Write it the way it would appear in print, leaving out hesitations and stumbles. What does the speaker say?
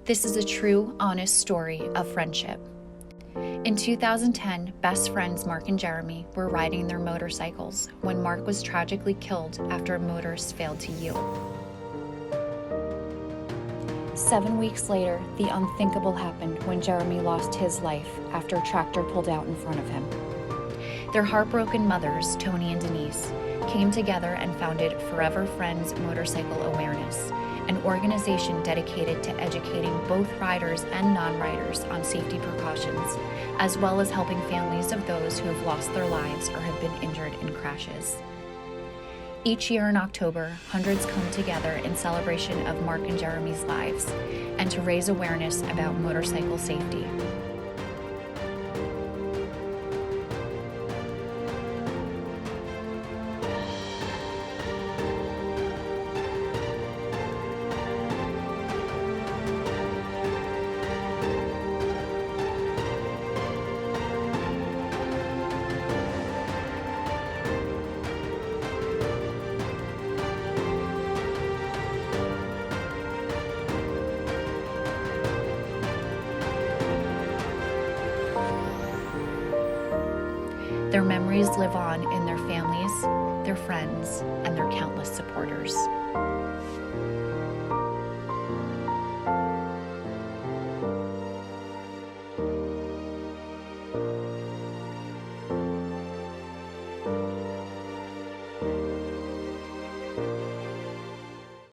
This is a true, honest story of friendship. In 2010, best friends Mark and Jeremy were riding their motorcycles when Mark was tragically killed after a motorist failed to yield. 7 weeks later, the unthinkable happened when Jeremy lost his life after a tractor pulled out in front of him. Their heartbroken mothers, Tony and Denise, came together and founded Forever Friends Motorcycle Awareness, an organization dedicated to educating both riders and non-riders on safety precautions, as well as helping families of those who have lost their lives or have been injured in crashes. Each year in October, hundreds come together in celebration of Mark and Jeremy's lives and to raise awareness about motorcycle safety. Their memories live on in their families, their friends, and their countless supporters.